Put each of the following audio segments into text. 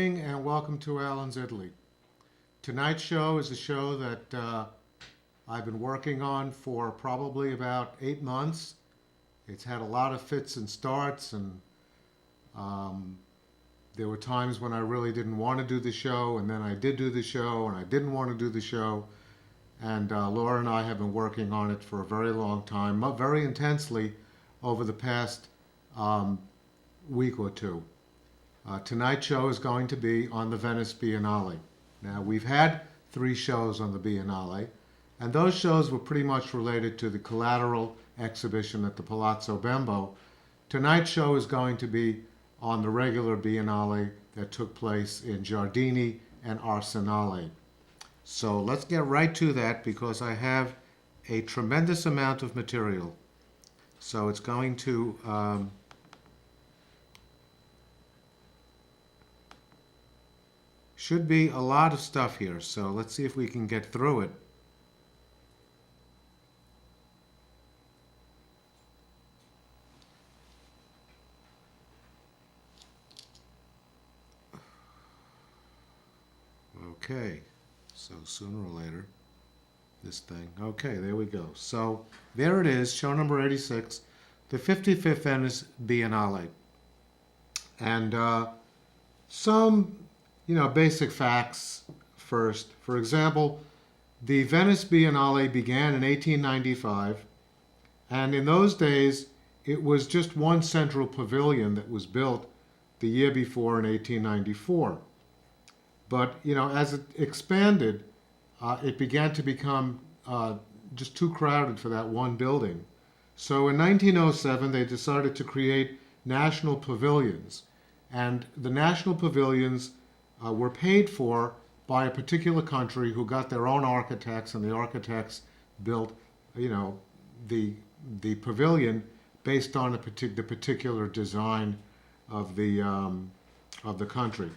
evening and welcome to Alan's Italy. Tonight's show is a show that I've been working on for probably about 8 months. It's had a lot of fits and starts, and there were times when I really didn't want to do the show, and then I did do the show, and I didn't want to do the show. And Laura and I have been working on it for a very long time, very intensely over the past week or two. Tonight's show is going to be on the Venice Biennale. Now, we've had 3 shows on the Biennale, and those shows were pretty much related to the collateral exhibition at the Palazzo Bembo. Tonight's show is going to be on the regular Biennale that took place in Giardini and Arsenale. So let's get right to that because I have a tremendous amount of material. So it's going to should be a lot of stuff here, so let's see if we can get through it. Okay, so sooner or later, this thing. Okay, there we go. So there it is, show number 86, the 55th Venice Biennale. And some basic facts first. For example, the Venice Biennale began in 1895, and in those days, it was just one central pavilion that was built the year before in 1894. But, as it expanded, it began to become just too crowded for that one building. So in 1907, they decided to create national pavilions. And the national pavilions were paid for by a particular country who got their own architects, and the architects built, the pavilion based on the particular design of the country.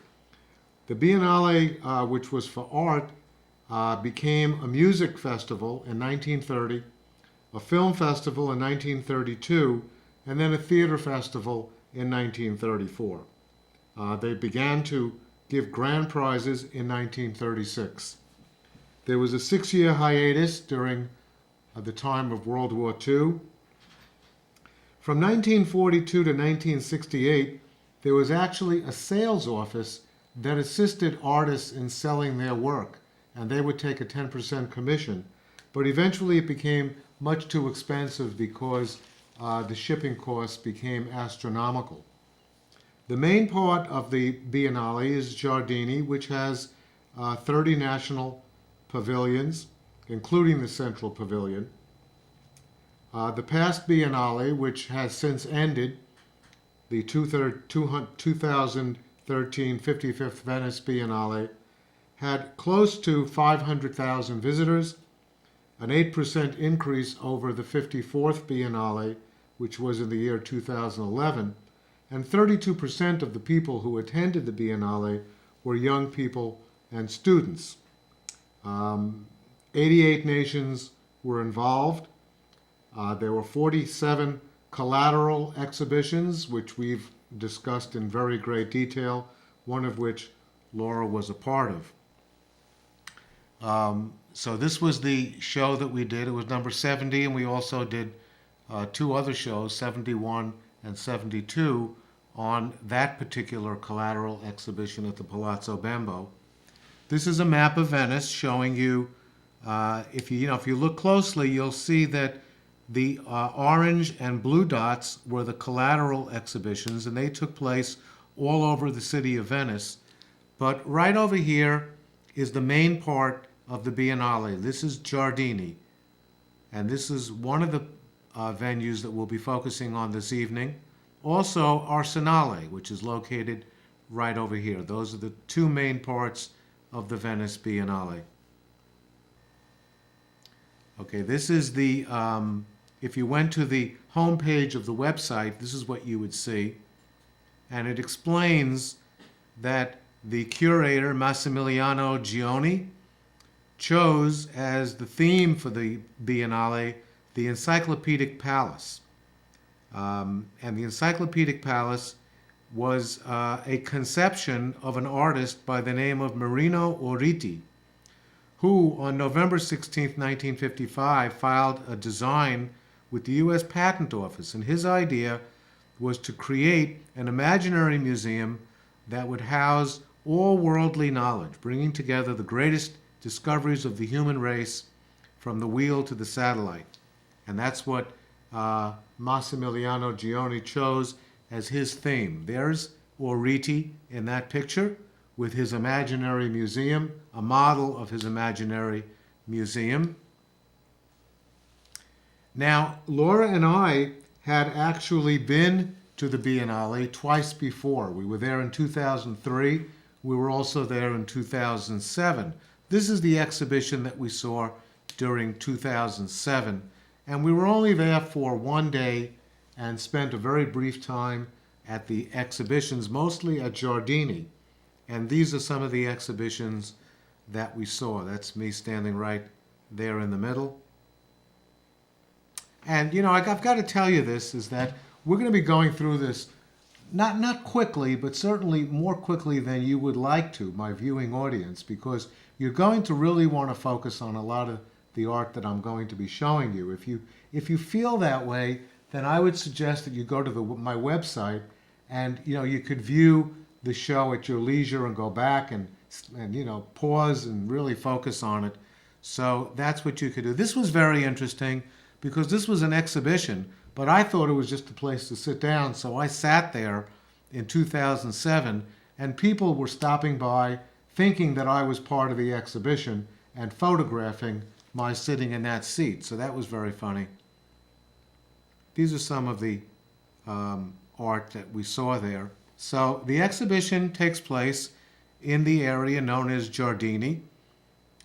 The Biennale, which was for art, became a music festival in 1930, a film festival in 1932, and then a theater festival in 1934. They began to give grand prizes in 1936. There was a 6-year hiatus during the time of World War II. From 1942 to 1968, there was actually a sales office that assisted artists in selling their work, and they would take a 10% commission. But eventually it became much too expensive because the shipping costs became astronomical. The main part of the Biennale is Giardini, which has 30 national pavilions, including the central pavilion. The past Biennale, which has since ended, the 2013 55th Venice Biennale, had close to 500,000 visitors, an 8% increase over the 54th Biennale, which was in the year 2011, and 32% of the people who attended the Biennale were young people and students. 88 nations were involved. There were 47 collateral exhibitions, which we've discussed in very great detail, one of which Laura was a part of. So this was the show that we did. It was number 70, and we also did 2 other shows, 71 and 72, on that particular collateral exhibition at the Palazzo Bembo. This is a map of Venice showing you, if you look closely, you'll see that the orange and blue dots were the collateral exhibitions, and they took place all over the city of Venice. But right over here is the main part of the Biennale. This is Giardini, and this is one of the venues that we'll be focusing on this evening. Also, Arsenale, which is located right over here. Those are the 2 main parts of the Venice Biennale. Okay, this is the, if you went to the homepage of the website, this is what you would see. And it explains that the curator, Massimiliano Gioni, chose as the theme for the Biennale the Encyclopedic Palace. And the Encyclopedic Palace was a conception of an artist by the name of Marino Oriti, who on November 16, 1955, filed a design with the U.S. Patent Office. And his idea was to create an imaginary museum that would house all worldly knowledge, bringing together the greatest discoveries of the human race from the wheel to the satellite. And that's what Massimiliano Gioni chose as his theme. There's Oriti in that picture with his imaginary museum, a model of his imaginary museum. Now, Laura and I had actually been to the Biennale twice before. We were there in 2003. We were also there in 2007. This is the exhibition that we saw during 2007. And we were only there for one day and spent a very brief time at the exhibitions, mostly at Giardini. And these are some of the exhibitions that we saw. That's me standing right there in the middle. And, you know, I've got to tell you this, is that we're going to be going through this not quickly, but certainly more quickly than you would like to, my viewing audience, because you're going to really want to focus on a lot of the art that I'm going to be showing you. If you feel that way, then I would suggest that you go to my website and, you know, you could view the show at your leisure and go back and you know, pause and really focus on it. So that's what you could do. This was very interesting because this was an exhibition, but I thought it was just a place to sit down. So I sat there in 2007 and people were stopping by thinking that I was part of the exhibition and photographing my sitting in that seat. So that was very funny. These are some of the art that we saw there. So the exhibition takes place in the area known as Giardini,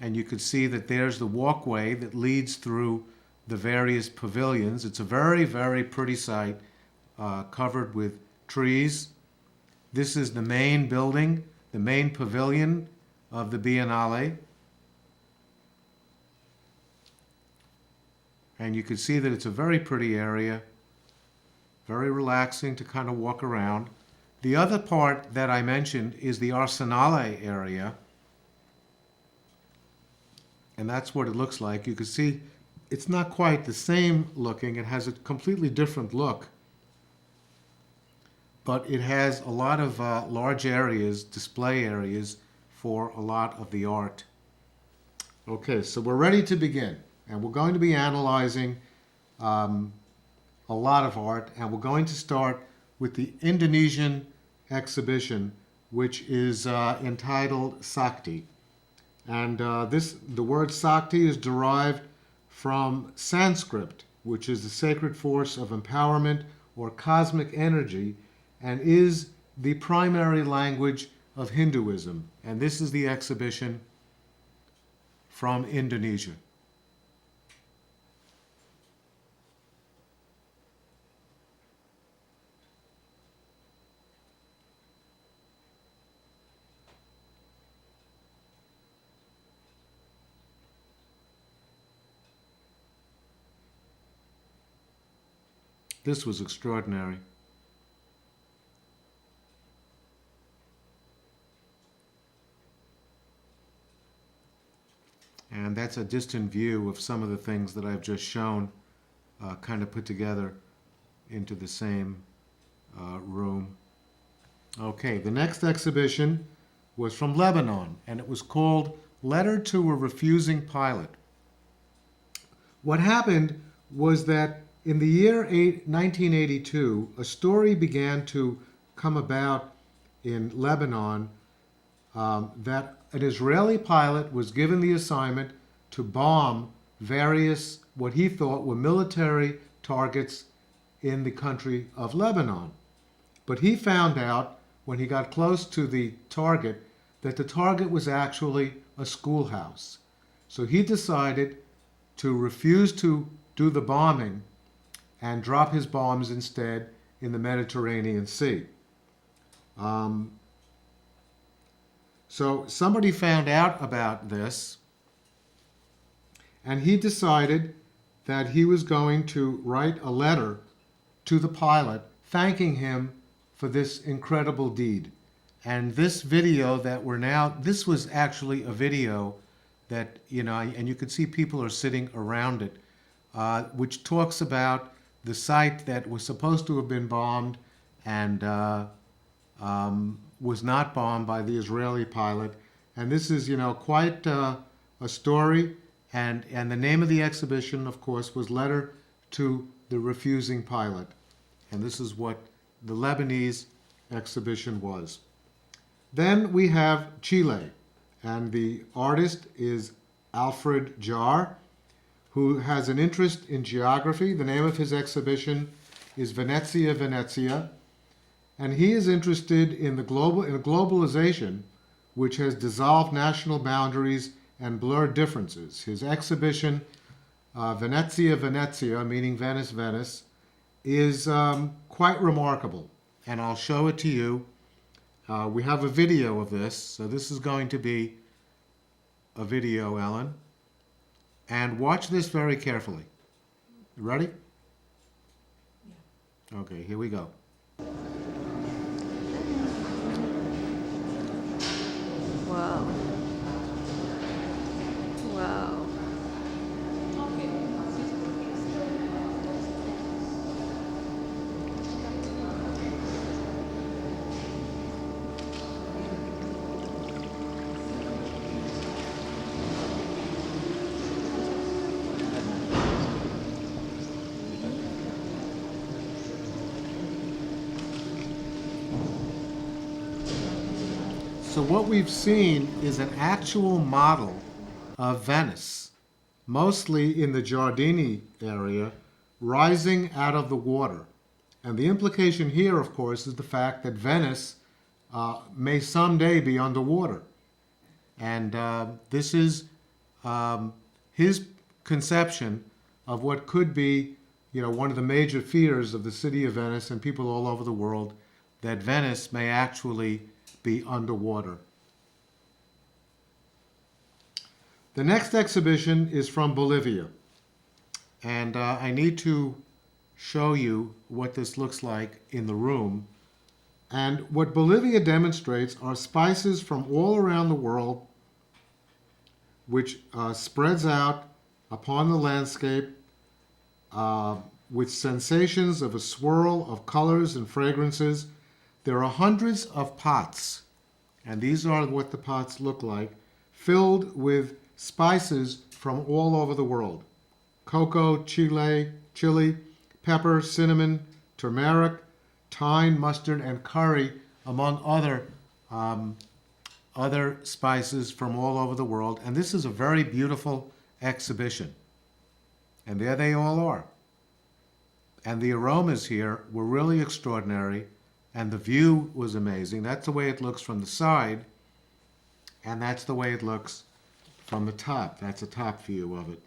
and you can see that there's the walkway that leads through the various pavilions. It's a very, very pretty site covered with trees. This is the main building, the main pavilion of the Biennale. And you can see that it's a very pretty area, very relaxing to kind of walk around. The other part that I mentioned is the Arsenale area. And that's what it looks like. You can see it's not quite the same looking. It has a completely different look. But it has a lot of large areas, display areas, for a lot of the art. Okay, so we're ready to begin. And we're going to be analyzing a lot of art. And we're going to start with the Indonesian exhibition, which is entitled Sakti. And the word Sakti is derived from Sanskrit, which is the sacred force of empowerment or cosmic energy, and is the primary language of Hinduism. And this is the exhibition from Indonesia. This was extraordinary. And that's a distant view of some of the things that I've just shown, kind of put together into the same room. Okay, the next exhibition was from Lebanon, and it was called Letter to a Refusing Pilot. What happened was that in the year 1982, a story began to come about in Lebanon that an Israeli pilot was given the assignment to bomb various, what he thought were military targets in the country of Lebanon. But he found out when he got close to the target that the target was actually a schoolhouse. So he decided to refuse to do the bombing and drop his bombs instead in the Mediterranean Sea. So somebody found out about this, and he decided that he was going to write a letter to the pilot thanking him for this incredible deed. And this video that this was actually a video that, and you can see people are sitting around it, which talks about the site that was supposed to have been bombed and was not bombed by the Israeli pilot. And this is, quite a story. And the name of the exhibition, of course, was Letter to the Refusing Pilot. And this is what the Lebanese exhibition was. Then we have Chile, and the artist is Alfred Jar, who has an interest in geography. The name of his exhibition is Venezia, Venezia, and he is interested in globalization, which has dissolved national boundaries and blurred differences. His exhibition, Venezia, Venezia, meaning Venice, Venice, is quite remarkable, and I'll show it to you. We have a video of this, so this is going to be a video, Ellen. And watch this very carefully. You ready? Yeah. Okay, here we go. Wow. Wow. So what we've seen is an actual model of Venice, mostly in the Giardini area, rising out of the water. And the implication here, of course, is the fact that Venice may someday be underwater. And this is his conception of what could be, one of the major fears of the city of Venice and people all over the world, that Venice may actually be underwater. The next exhibition is from Bolivia, and I need to show you what this looks like in the room. And what Bolivia demonstrates are spices from all around the world, which spreads out upon the landscape with sensations of a swirl of colors and fragrances. There are hundreds of pots, and these are what the pots look like, filled with spices from all over the world. Cocoa, chili, pepper, cinnamon, turmeric, thyme, mustard, and curry, among other spices from all over the world. And this is a very beautiful exhibition. And there they all are. And the aromas here were really extraordinary. And the view was amazing. That's the way it looks from the side, and that's the way it looks from the top. That's a top view of it.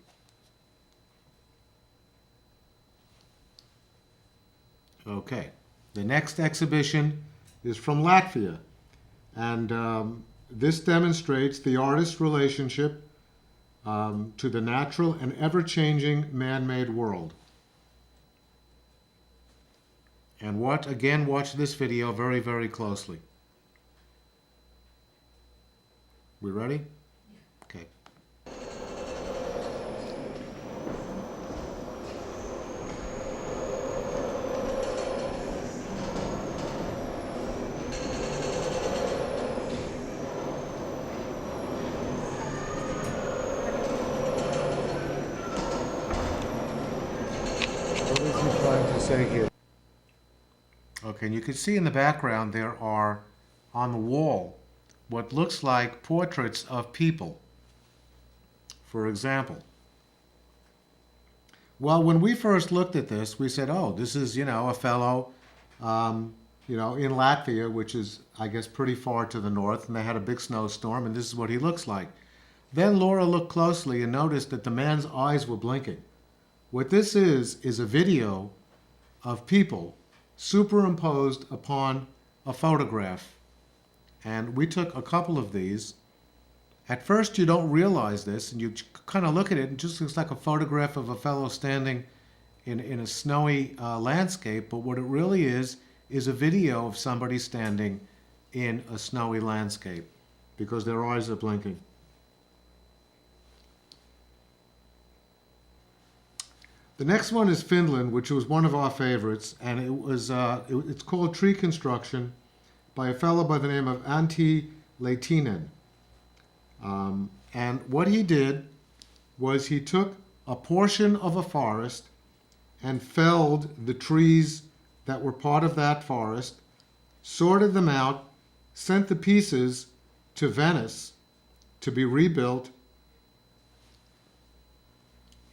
Okay, the next exhibition is from Latvia, and this demonstrates the artist's relationship to the natural and ever-changing man-made world. And watch this video very, very closely. We ready? Yeah. Okay. What is he trying to say here? Okay, and you can see in the background there are, on the wall, what looks like portraits of people. For example, well, when we first looked at this, we said, oh, this is, a fellow, in Latvia, which is, I guess, pretty far to the north, and they had a big snowstorm, and this is what he looks like. Then Laura looked closely and noticed that the man's eyes were blinking. What this is a video of people superimposed upon a photograph. And we took a couple of these. At first you don't realize this, and you kind of look at it and it just looks like a photograph of a fellow standing in a snowy landscape, but what it really is is a video of somebody standing in a snowy landscape because their eyes are blinking. The next one is Finland, which was one of our favorites, and it's called Tree Construction by a fellow by the name of Antti Leitinen. And what he did was he took a portion of a forest and felled the trees that were part of that forest, sorted them out, sent the pieces to Venice to be rebuilt,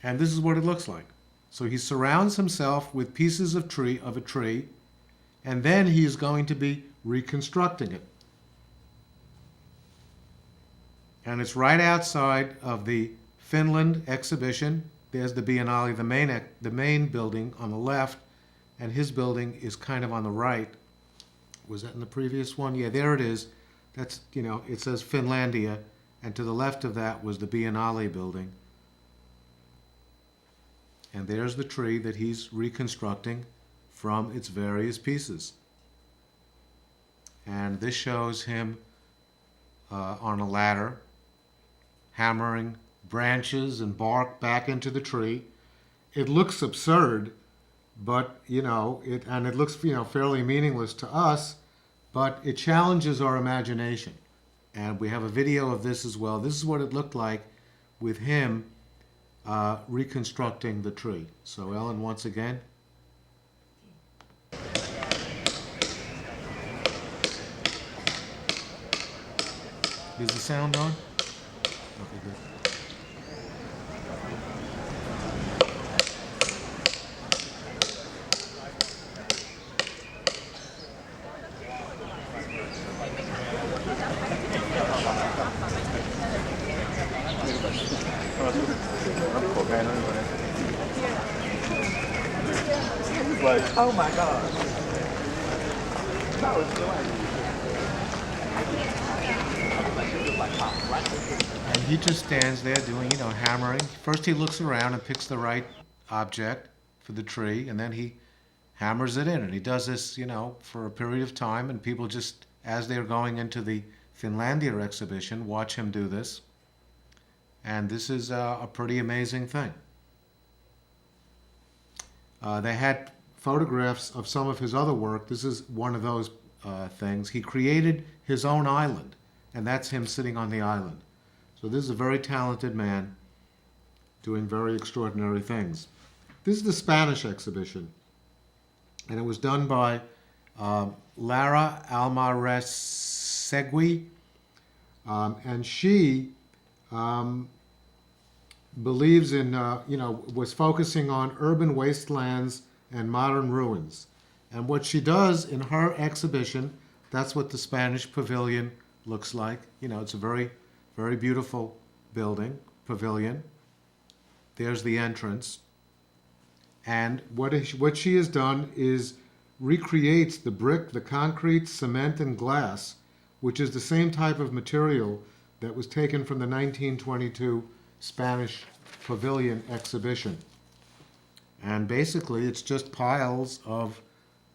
and this is what it looks like. So he surrounds himself with pieces of a tree, and then he is going to be reconstructing it. And it's right outside of the Finland exhibition. There's the Biennale, the main building on the left, and his building is kind of on the right. Was that in the previous one? Yeah, there it is. That's, it says Finlandia, and to the left of that was the Biennale building. And there's the tree that he's reconstructing from its various pieces. And this shows him on a ladder, hammering branches and bark back into the tree. It looks absurd, but it looks fairly meaningless to us, but it challenges our imagination. And we have a video of this as well. This is what it looked like with him reconstructing the tree. So Ellen, once again. Is the sound on? Okay, good. Oh my God. And he just stands there doing, hammering. First he looks around and picks the right object for the tree, and then he hammers it in. And he does this, for a period of time, and people just, as they're going into the Finlandia exhibition, watch him do this. And this is a pretty amazing thing. They had photographs of some of his other work. This is one of those things. He created his own island, and that's him sitting on the island. So this is a very talented man doing very extraordinary things. This is the Spanish exhibition, and it was done by Lara Almaresegui, and she believes in, was focusing on urban wastelands and modern ruins. And what she does in her exhibition, that's what the Spanish pavilion looks like. It's a very, very beautiful pavilion. There's the entrance. And what she has done is recreates the brick, the concrete, cement, and glass, which is the same type of material that was taken from the 1922 Spanish pavilion exhibition. And basically, it's just piles of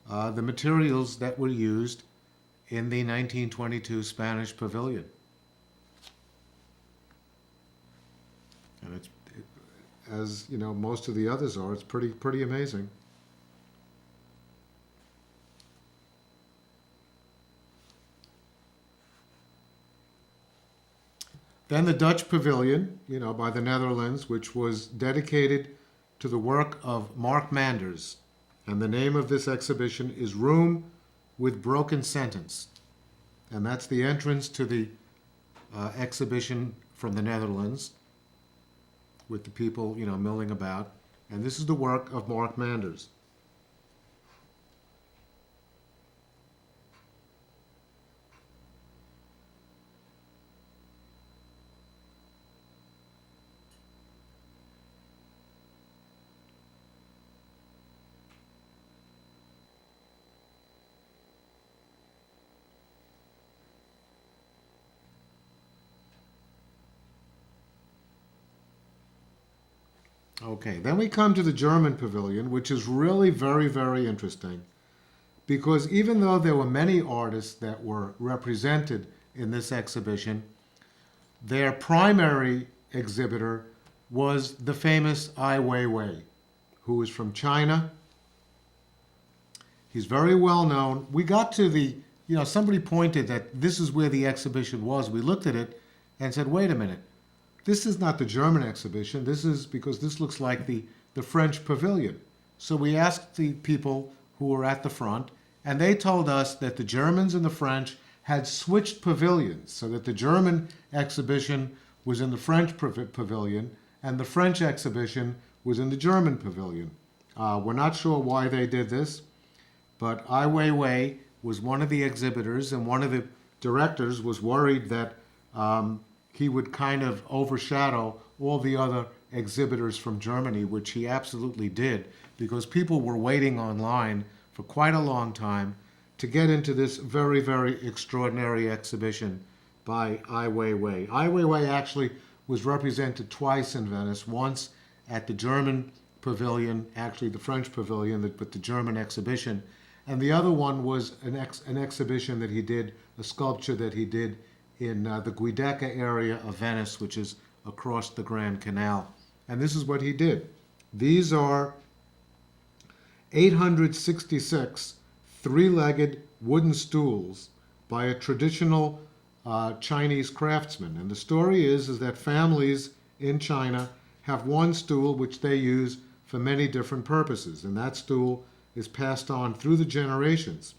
the materials that were used in the 1922 Spanish pavilion. And as most of the others are, it's pretty amazing. Then the Dutch pavilion, by the Netherlands, which was dedicated to the work of Mark Manders. And the name of this exhibition is Room with Broken Sentence. And that's the entrance to the exhibition from the Netherlands with the people, milling about. And this is the work of Mark Manders. Okay, then we come to the German pavilion, which is really very, very interesting because even though there were many artists that were represented in this exhibition, their primary exhibitor was the famous Ai Weiwei, who is from China. He's very well known. We got to somebody pointed that this is where the exhibition was. We looked at it and said, wait a minute, this is not the German exhibition. This is because this looks like the French pavilion. So we asked the people who were at the front, and they told us that the Germans and the French had switched pavilions, so that the German exhibition was in the French pavilion, and the French exhibition was in the German pavilion. We're not sure why they did this, but Ai Weiwei was one of the exhibitors, and one of the directors was worried that he would kind of overshadow all the other exhibitors from Germany, which he absolutely did, because people were waiting online for quite a long time to get into this very, very extraordinary exhibition by Ai Weiwei. Ai Weiwei actually was represented twice in Venice, once at the German pavilion, actually the French pavilion, but the German exhibition, and the other one was an exhibition that he did, a sculpture that he did in the Giudecca area of Venice, which is across the Grand Canal. And this is what he did. These are 866 three-legged wooden stools by a traditional Chinese craftsman. And the story is that families in China have one stool which they use for many different purposes, and that stool is passed on through the generations.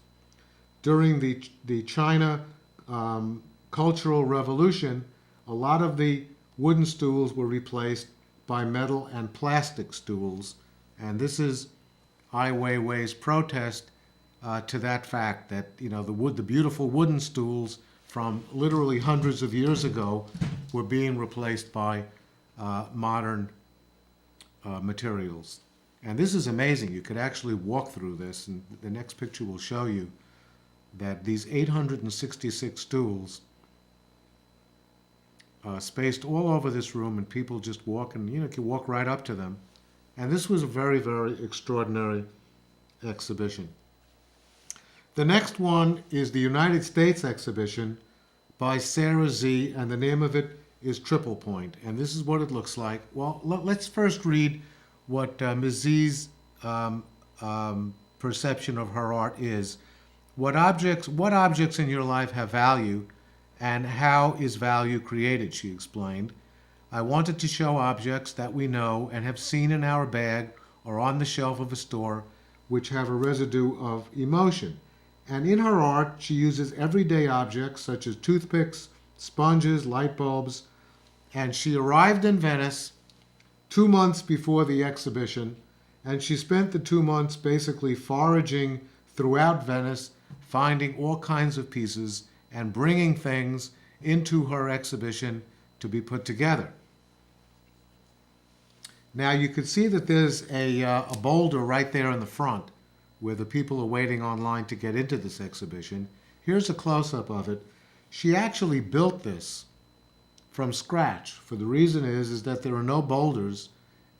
During the China Cultural Revolution, a lot of the wooden stools were replaced by metal and plastic stools, and this is Ai Weiwei's protest to that fact that the beautiful wooden stools from literally hundreds of years ago were being replaced by modern materials. And this is amazing. You could actually walk through this, and the next picture will show you that these 866 stools spaced all over this room, and people just walk, and can walk right up to them. And this was a very, very extraordinary exhibition. The next one is the United States exhibition by Sarah Z, and the name of it is Triple Point. And this is what it looks like. Well, let's first read what Ms. Z's perception of her art is. What objects in your life have value, and how is value created, she explained. I wanted to show objects that we know and have seen in our bag or on the shelf of a store which have a residue of emotion. And in her art, she uses everyday objects such as toothpicks, sponges, light bulbs, and she arrived in Venice 2 months before the exhibition, and she spent the 2 months basically foraging throughout Venice, finding all kinds of pieces and bringing things into her exhibition to be put together. Now you can see that there's a boulder right there in the front where the people are waiting online to get into this exhibition. Here's a close-up of it. She actually built this from scratch. For the reason is that there are no boulders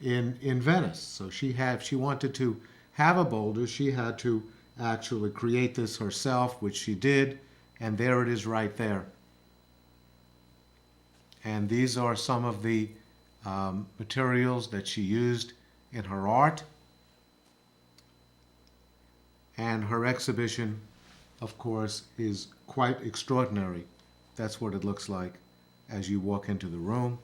in Venice. So she wanted to have a boulder. She had to actually create this herself, which she did, and there it is right there. And these are some of the materials that she used in her art. And her exhibition, of course, is quite extraordinary. That's what it looks like as you walk into the room.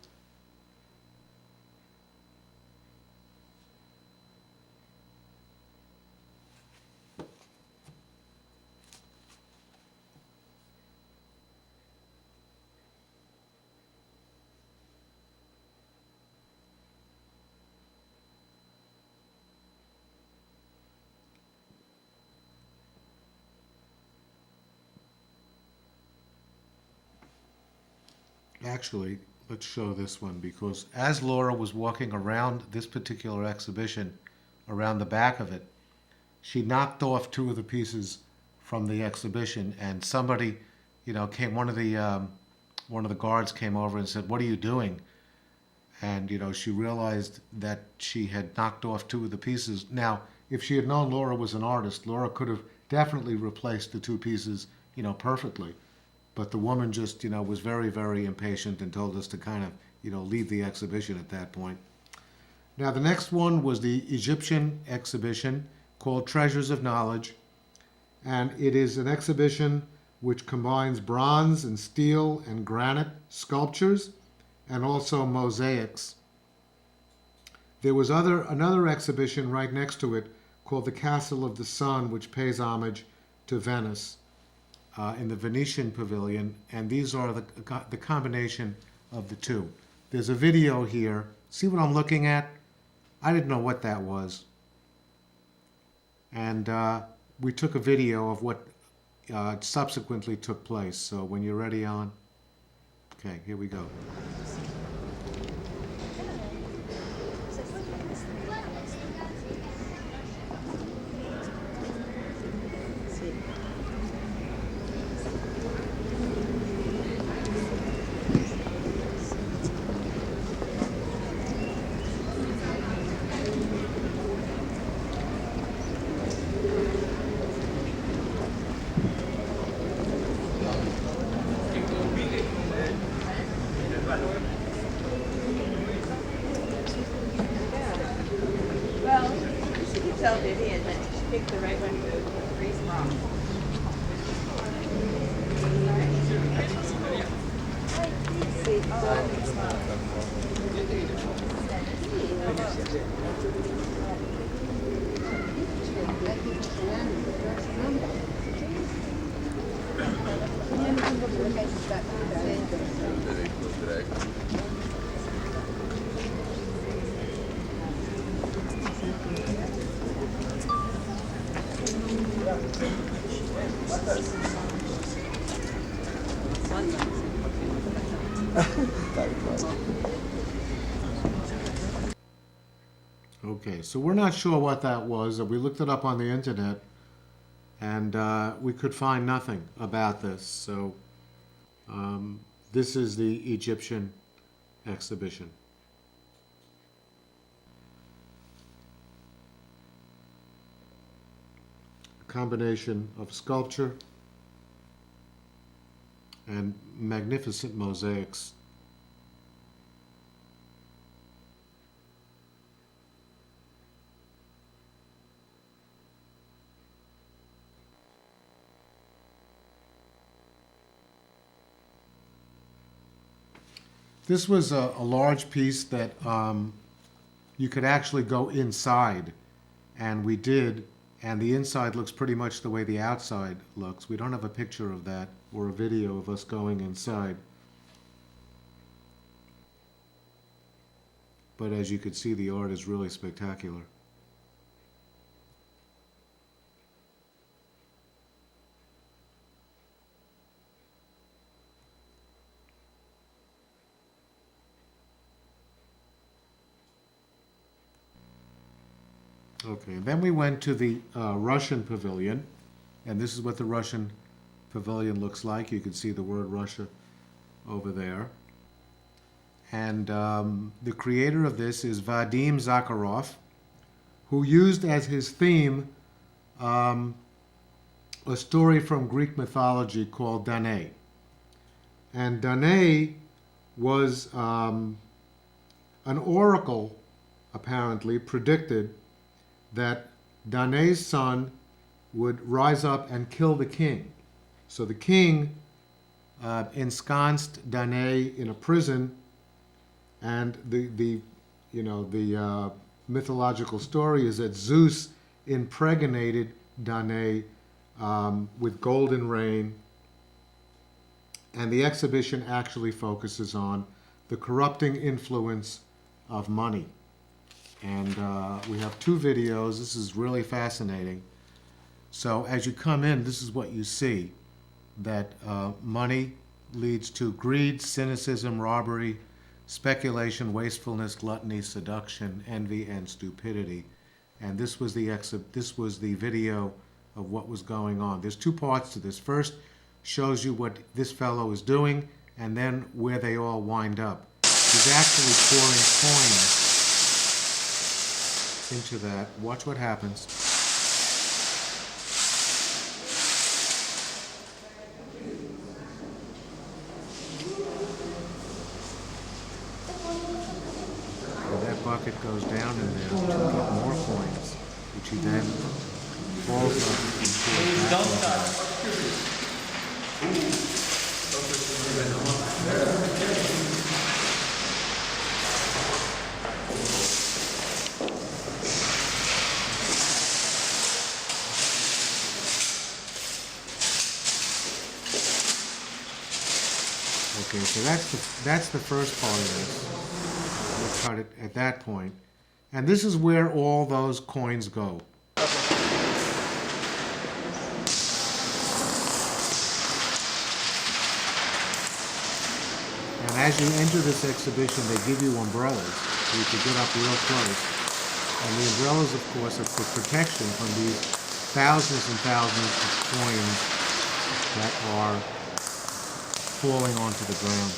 Actually, let's show this one, because as Laura was walking around this particular exhibition, around the back of it, she knocked off 2 of the pieces from the exhibition, and somebody, came. One of the guards came over and said, "What are you doing?" And she realized that she had knocked off 2 of the pieces. Now, if she had known Laura was an artist, Laura could have definitely replaced the two pieces, perfectly. But the woman just, was very, very impatient and told us to kind of, leave the exhibition at that point. Now, the next one was the Egyptian exhibition called Treasures of Knowledge. And it is an exhibition which combines bronze and steel and granite sculptures and also mosaics. There was another exhibition right next to it called the Castle of the Sun, which pays homage to Venice in the Venetian Pavilion, and these are the combination of the two. There's a video here. See what I'm looking at? I didn't know what that was. And we took a video of what subsequently took place. So when you're ready on, okay, here we go. Well, you can tell Vivian that she picked the right one to freeze from. Okay, so we're not sure what that was. We looked it up on the internet, and we could find nothing about this. So this is the Egyptian exhibition. A combination of sculpture and magnificent mosaics. This was a large piece that you could actually go inside, and we did, and the inside looks pretty much the way the outside looks. We don't have a picture of that or a video of us going inside. But as you can see, the art is really spectacular. Okay, then we went to the Russian pavilion, and this is what the Russian pavilion looks like. You can see the word Russia over there. And the creator of this is Vadim Zakharov, who used as his theme a story from Greek mythology called Danae. And Danae was an oracle, apparently, predicted that Danae's son would rise up and kill the king. So the king ensconced Danae in a prison, and the mythological story is that Zeus impregnated Danae with golden rain, and the exhibition actually focuses on the corrupting influence of money. And we have two videos. This is really fascinating. So as you come in, this is what you see, that money leads to greed, cynicism, robbery, speculation, wastefulness, gluttony, seduction, envy, and stupidity. And this was the video of what was going on. There's two parts to this. First shows you what this fellow is doing, and then where they all wind up. He's actually pouring coins into that. Watch what happens. bucket goes down in there to get more coins, which he then falls up and pours back into there. Okay, so that's the first part of this. We'll cut it at that point. And this is where all those coins go. And as you enter this exhibition, they give you umbrellas so you can get up real close. And the umbrellas, of course, are for protection from these thousands and thousands of coins that are falling onto the ground.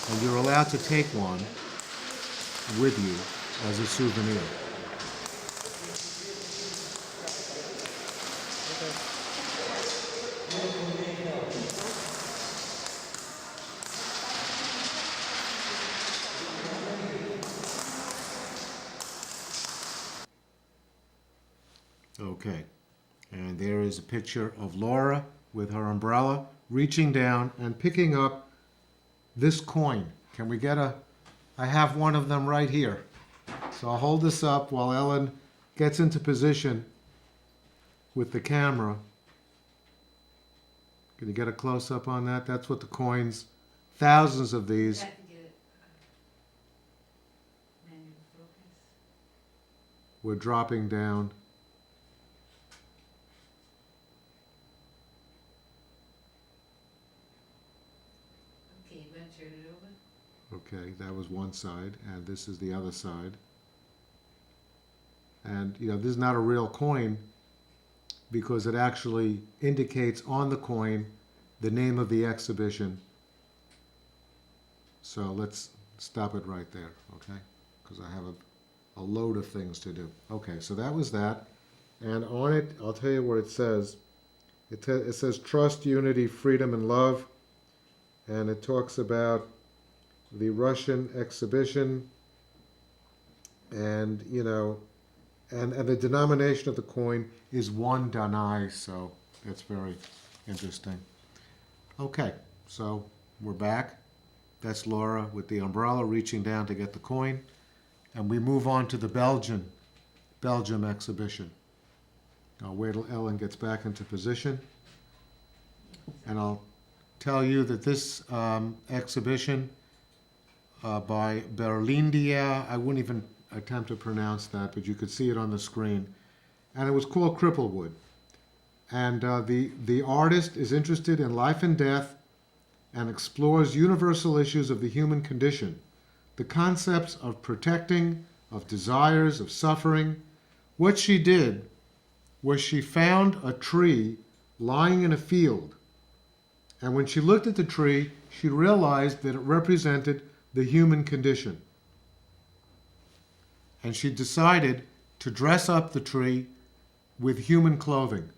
And you're allowed to take one with you as a souvenir. Okay, and there is a picture of Laura with her umbrella reaching down and picking up this coin. Can we get I have one of them right here. So I'll hold this up while Ellen gets into position with the camera. Can you get a close-up on that? That's what the coins, thousands of these. We're dropping down. Okay, that was one side, and this is the other side. And, you know, this is not a real coin because it actually indicates on the coin the name of the exhibition. So let's stop it right there, okay? Because I have a load of things to do. Okay, so that was that. And on it, I'll tell you what it says. It says trust, unity, freedom, and love. And it talks about the Russian exhibition, and you know, and the denomination of the coin is 1 danai, so that's very interesting. Okay, so we're back. That's Laura with the umbrella reaching down to get the coin, and we move on to the Belgium exhibition. I'll wait till Ellen gets back into position, and I'll tell you that this exhibition by Berlindia, I wouldn't even attempt to pronounce that, but you could see it on the screen. And it was called Cripplewood. And the artist is interested in life and death and explores universal issues of the human condition, the concepts of protecting, of desires, of suffering. What she did was she found a tree lying in a field. And when she looked at the tree, she realized that it represented the human condition. And she decided to dress up the tree with human clothing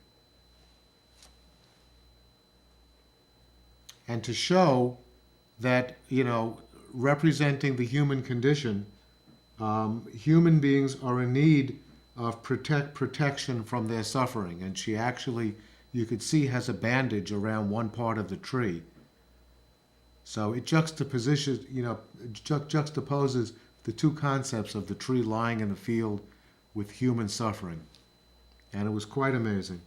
and to show that, you know, representing the human condition, human beings are in need of protection from their suffering. And she actually, you could see, has a bandage around one part of the tree. So it juxtaposes, you know, juxtaposes the two concepts of the tree lying in the field with human suffering. And it was quite amazing.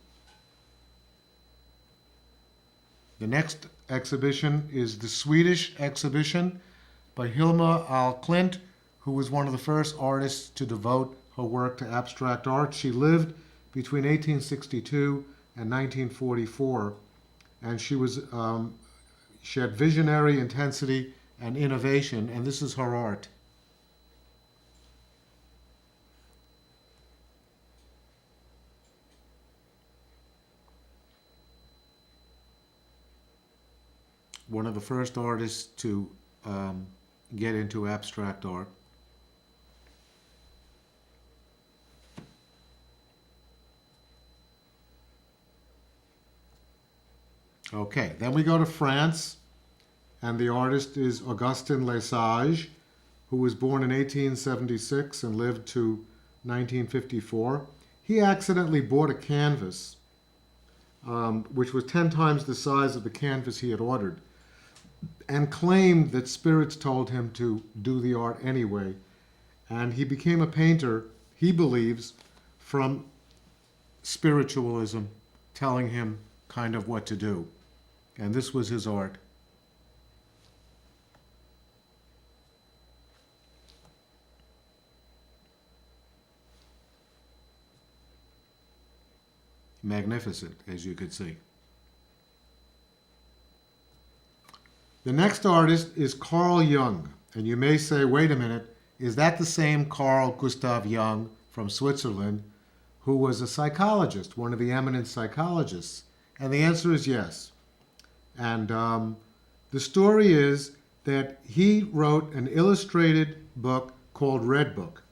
The next exhibition is the Swedish exhibition by Hilma Al Klint, who was one of the first artists to devote her work to abstract art. She lived between 1862 and 1944, and she had visionary intensity and innovation, and this is her art. One of the first artists to get into abstract art. Okay, then we go to France, and the artist is Augustin Lesage, who was born in 1876 and lived to 1954. He accidentally bought a canvas, which was 10 times the size of the canvas he had ordered, and claimed that spirits told him to do the art anyway. And he became a painter, he believes, from spiritualism telling him kind of what to do. And this was his art. Magnificent, as you could see. The next artist is Carl Jung. And you may say, wait a minute, is that the same Carl Gustav Jung from Switzerland, who was a psychologist, one of the eminent psychologists? And the answer is yes. And the story is that he wrote an illustrated book called Red Book.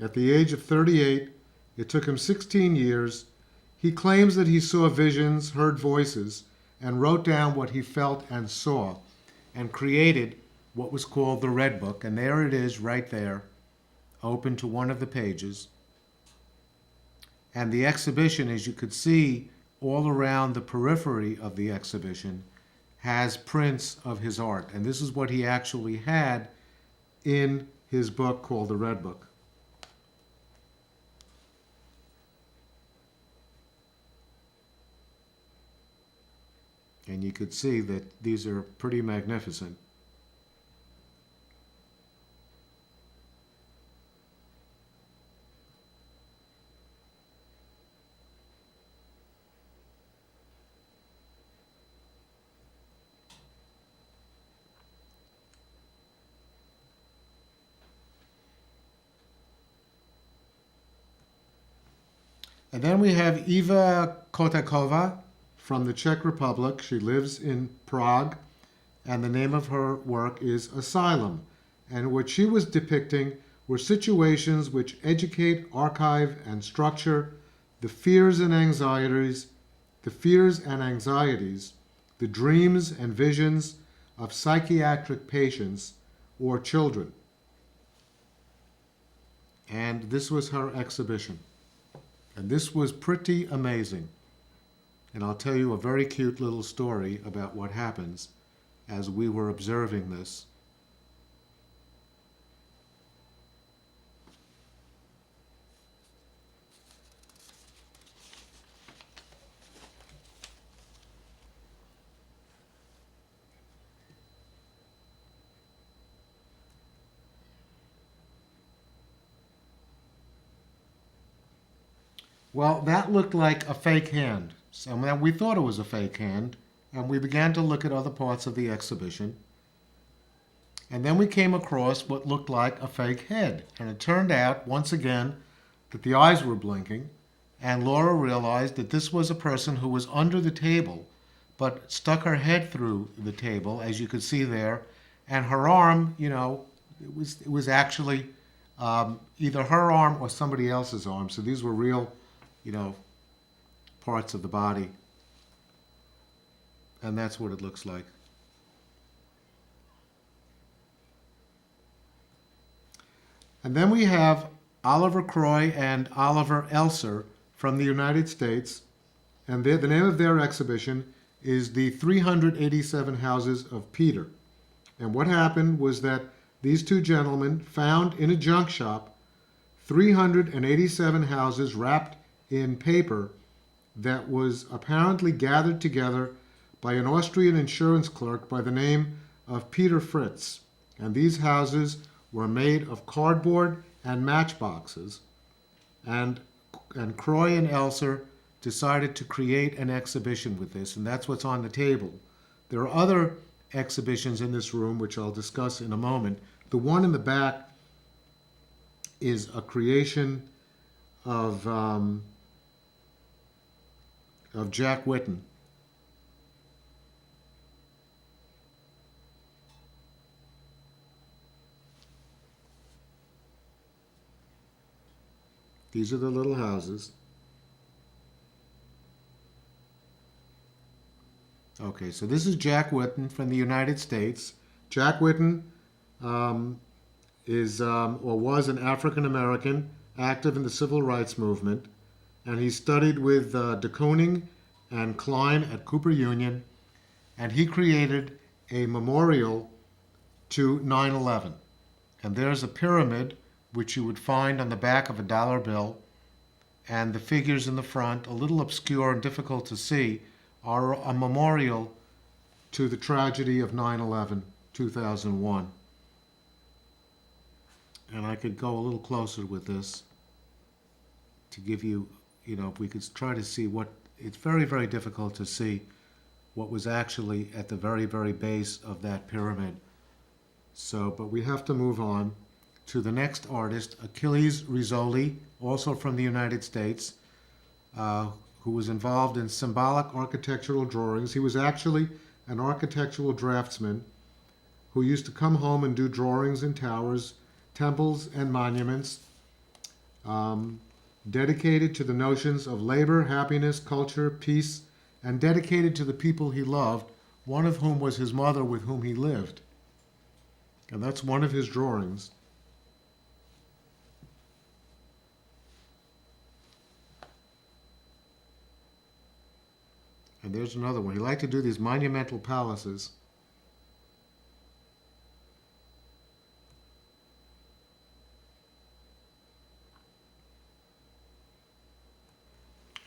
At the age of 38, it took him 16 years. He claims that he saw visions, heard voices, and wrote down what he felt and saw, and created what was called the Red Book. And there it is right there, open to one of the pages. And the exhibition, as you could see, all around the periphery of the exhibition, has prints of his art. And this is what he actually had in his book called the Red Book. And you could see that these are pretty magnificent. And then we have Eva Kotakova from the Czech Republic. She lives in Prague, and the name of her work is Asylum. And what she was depicting were situations which educate, archive, and structure the fears and anxieties, the dreams and visions of psychiatric patients or children. And this was her exhibition. And this was pretty amazing. And I'll tell you a very cute little story about what happens as we were observing this. Well, that looked like a fake hand. So we thought it was a fake hand, and we began to look at other parts of the exhibition. And then we came across what looked like a fake head. And it turned out, once again, that the eyes were blinking, and Laura realized that this was a person who was under the table, but stuck her head through the table, as you could see there, and her arm, it was actually either her arm or somebody else's arm. So these were real parts of the body. And that's what it looks like. And then we have Oliver Croy and Oliver Elser from the United States. And the name of their exhibition is The 387 Houses of Peter. And what happened was that these two gentlemen found in a junk shop 387 houses wrapped in paper that was apparently gathered together by an Austrian insurance clerk by the name of Peter Fritz. And these houses were made of cardboard and matchboxes. And Croy and Elser decided to create an exhibition with this, and that's what's on the table. There are other exhibitions in this room, which I'll discuss in a moment. The one in the back is a creation of Jack Whitten. These are the little houses. Okay, so this is Jack Whitten from the United States. Jack Whitten is or was an African American active in the civil rights movement, and he studied with de Kooning and Klein at Cooper Union, and he created a memorial to 9/11. And there's a pyramid which you would find on the back of a dollar bill, and the figures in the front, a little obscure and difficult to see, are a memorial to the tragedy of 9/11, 2001. And I could go a little closer with this to give you, if we could try to see what, it's very, very difficult to see what was actually at the very, very base of that pyramid. So, but we have to move on to the next artist, Achilles Rizzoli, also from the United States, who was involved in symbolic architectural drawings. He was actually an architectural draftsman who used to come home and do drawings in towers, temples, and monuments, dedicated to the notions of labor, happiness, culture, peace, and dedicated to the people he loved, one of whom was his mother with whom he lived. And that's one of his drawings. And there's another one. He liked to do these monumental palaces.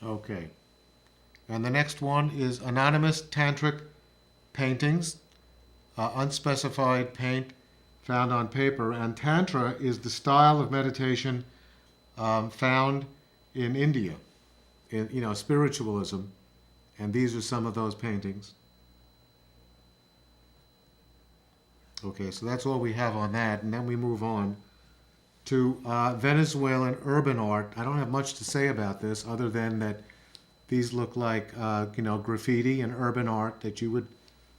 Okay. And the next one is Anonymous Tantric Paintings, unspecified paint found on paper. And Tantra is the style of meditation found in India, in spiritualism. And these are some of those paintings. Okay, so that's all we have on that. And then we move on to Venezuelan urban art. I don't have much to say about this other than that these look like, graffiti and urban art that you would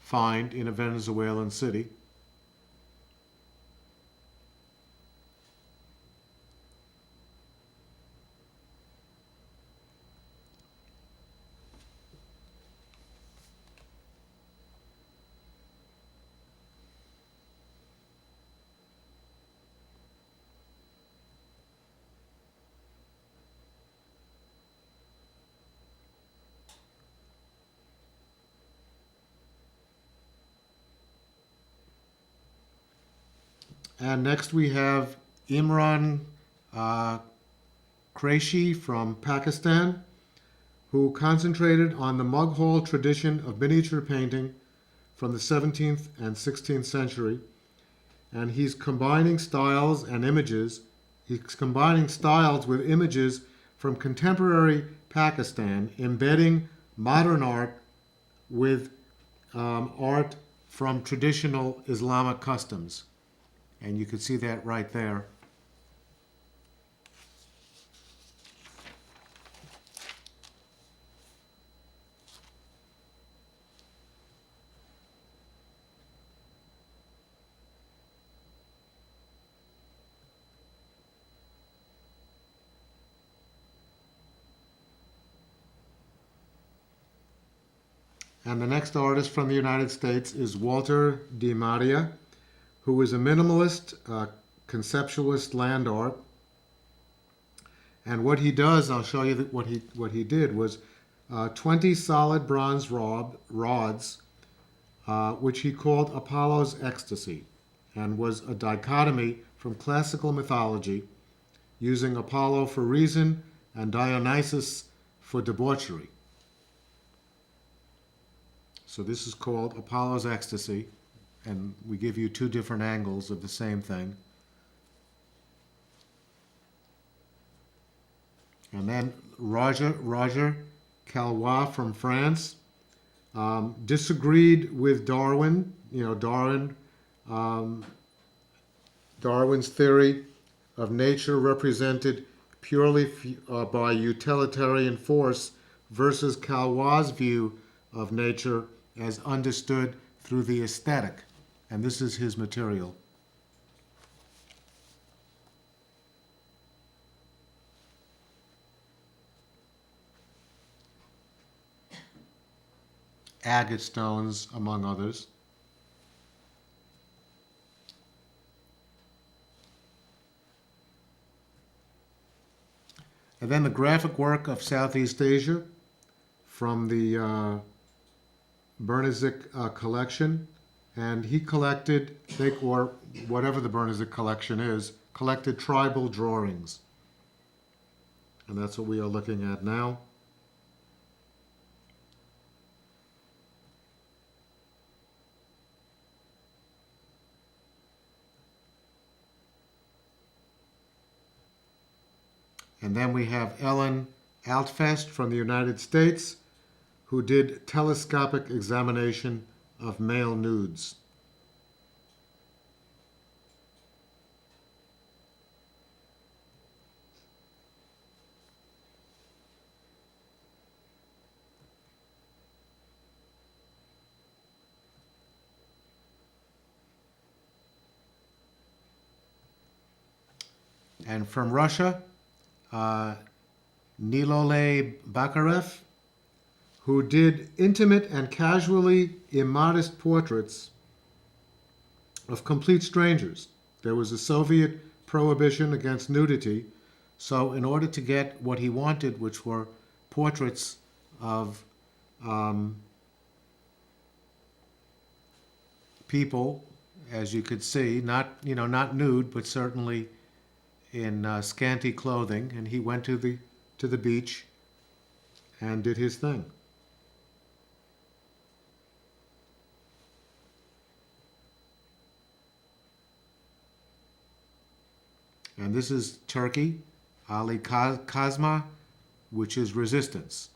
find in a Venezuelan city. And next we have Imran Qureshi from Pakistan, who concentrated on the Mughal tradition of miniature painting from the 17th and 16th century. And he's combining styles and images. He's combining styles with images from contemporary Pakistan, embedding modern art with art from traditional Islamic customs. And you can see that right there. And the next artist from the United States is Walter Di Maria, who is a minimalist, conceptualist land art. And what he does, I'll show you what he did, was 20 solid bronze rods, which he called Apollo's Ecstasy, and was a dichotomy from classical mythology, using Apollo for reason and Dionysus for debauchery. So this is called Apollo's Ecstasy, and we give you two different angles of the same thing. And then Roger Calois from France disagreed with Darwin. Darwin's theory of nature represented purely by utilitarian force versus Calois' view of nature as understood through the aesthetic. And this is his material. agate stones, among others. And then the graphic work of Southeast Asia from the Bernezic collection. And he collected, or whatever the Bernezic collection is, collected tribal drawings. And that's what we are looking at now. And then we have Ellen Altfest from the United States, who did telescopic examination of male nudes. And from Russia, Nilole Bakarev, who did intimate and casually immodest portraits of complete strangers. There was a Soviet prohibition against nudity, so in order to get what he wanted, which were portraits of people, as you could see, not nude, but certainly in scanty clothing, and he went to the beach and did his thing. And this is Turkey, Ali Kazma, which is resistance.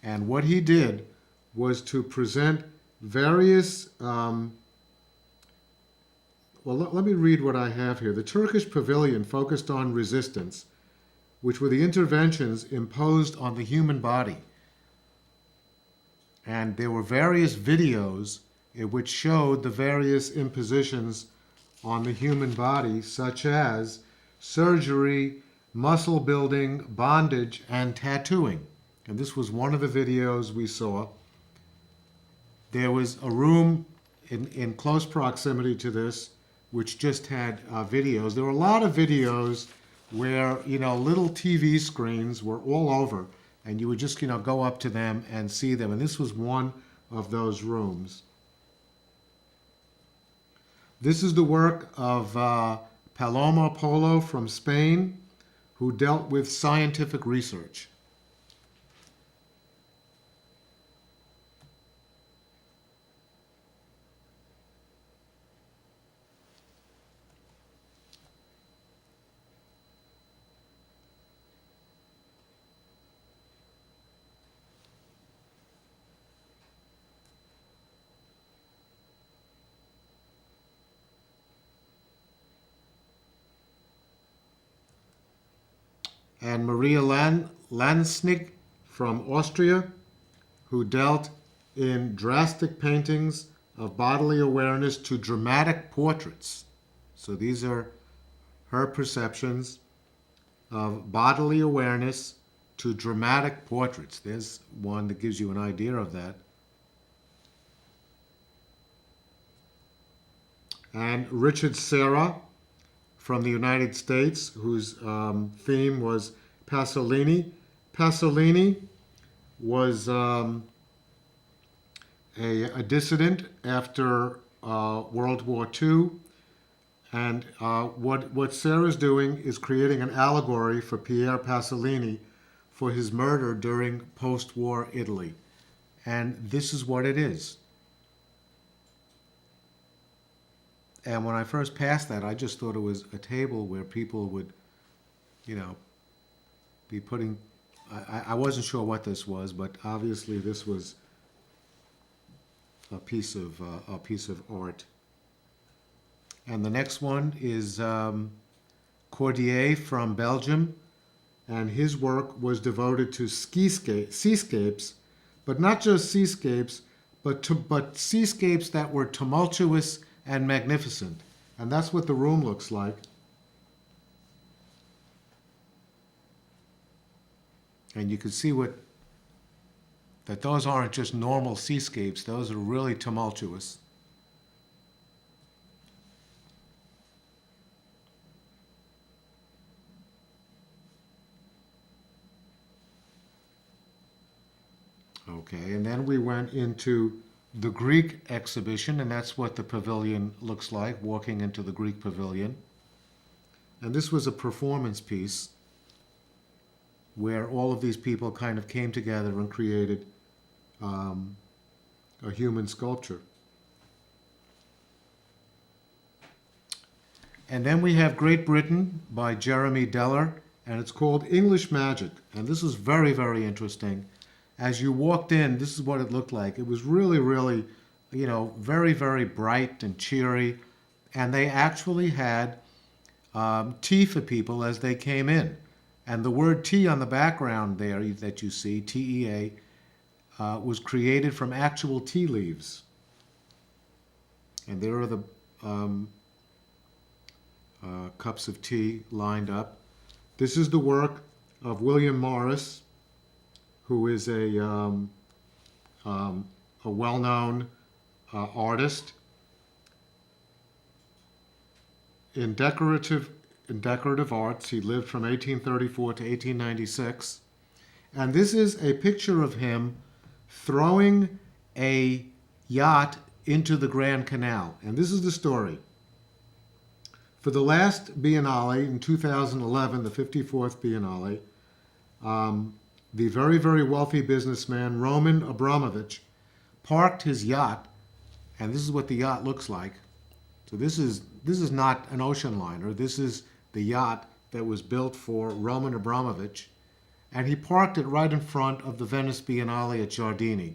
And what he did was to present various let me read what I have here. The Turkish pavilion focused on resistance, which were the interventions imposed on the human body. And there were various videos which showed the various impositions on the human body, such as surgery, muscle building, bondage, and tattooing. And this was one of the videos we saw. There was a room in close proximity to this which just had videos. There were a lot of videos where, little TV screens were all over, and you would just, go up to them and see them. And this was one of those rooms. This is the work of Paloma Polo from Spain, who dealt with scientific research. And Maria Lansnig from Austria, who dealt in drastic paintings of bodily awareness to dramatic portraits. So these are her perceptions of bodily awareness to dramatic portraits. There's one that gives you an idea of that. And Richard Serra from the United States, whose theme was Pasolini. Pasolini was a dissident after World War II. And what Serra's doing is creating an allegory for Pier Pasolini for his murder during post-war Italy. And this is what it is. And when I first passed that, I just thought it was a table where people would, be putting. I wasn't sure what this was, but obviously this was a piece of art. And the next one is Cordier from Belgium, and his work was devoted to seascapes, but not just seascapes, but seascapes that were tumultuous and magnificent. And that's what the room looks like. And you can see what that those aren't just normal seascapes, those are really tumultuous. Okay, and then we went into the Greek exhibition, and that's what the pavilion looks like, walking into the Greek pavilion. And this was a performance piece where all of these people kind of came together and created a human sculpture. And then we have Great Britain by Jeremy Deller, and it's called English Magic. And this is very, very interesting. As you walked in, this is what it looked like. It was really, really, very, very bright and cheery. And they actually had tea for people as they came in. And the word tea on the background there that you see, TEA, was created from actual tea leaves. And there are the cups of tea lined up. This is the work of William Morris, who is a well-known artist in decorative arts. He lived from 1834 to 1896. And this is a picture of him throwing a yacht into the Grand Canal. And this is the story. For the last Biennale in 2011, the 54th Biennale, the very, very wealthy businessman Roman Abramovich parked his yacht, and this is what the yacht looks like. So this is not an ocean liner. This is the yacht that was built for Roman Abramovich, and he parked it right in front of the Venice Biennale at Giardini.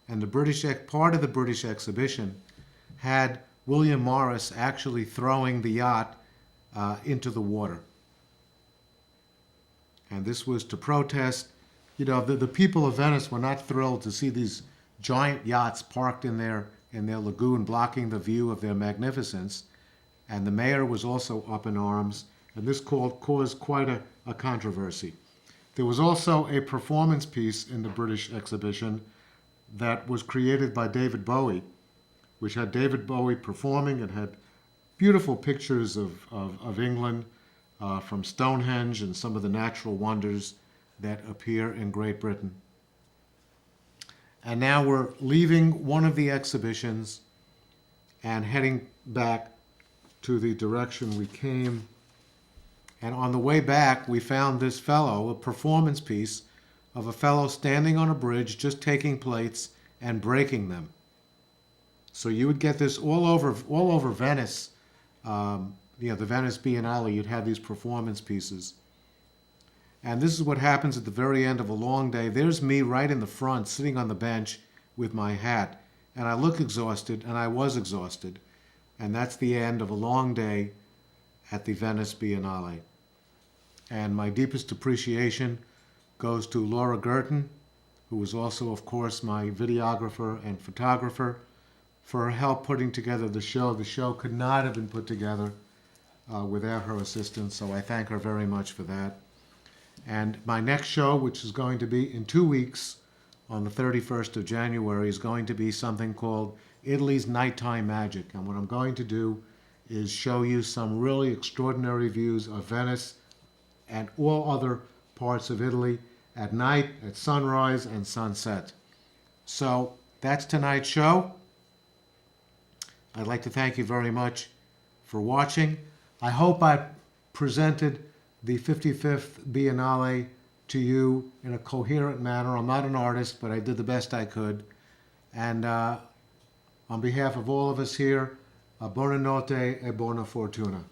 And part of the British exhibition had William Morris actually throwing the yacht into the water. And this was to protest. The people of Venice were not thrilled to see these giant yachts parked in their lagoon, blocking the view of their magnificence. And the mayor was also up in arms, and this caused quite a controversy. There was also a performance piece in the British exhibition that was created by David Bowie, which had David Bowie performing. It had beautiful pictures of England from Stonehenge and some of the natural wonders that appear in Great Britain. And now we're leaving one of the exhibitions and heading back to the direction we came. And on the way back, we found this fellow, a performance piece of a fellow standing on a bridge, just taking plates and breaking them. So you would get this all over Venice. The Venice Biennale, you'd have these performance pieces. And this is what happens at the very end of a long day. There's me right in the front, sitting on the bench with my hat. And I look exhausted, and I was exhausted. And that's the end of a long day at the Venice Biennale. And my deepest appreciation goes to Laura Gerton, who was also, of course, my videographer and photographer, for her help putting together the show. The show could not have been put together without her assistance, so I thank her very much for that. And my next show, which is going to be in 2 weeks, on the 31st of January, is going to be something called Italy's Nighttime Magic. And what I'm going to do is show you some really extraordinary views of Venice and all other parts of Italy at night, at sunrise and sunset. So that's tonight's show. I'd like to thank you very much for watching. I hope I presented the 55th Biennale to you in a coherent manner. I'm not an artist, but I did the best I could. And on behalf of all of us here, buona notte e buona fortuna.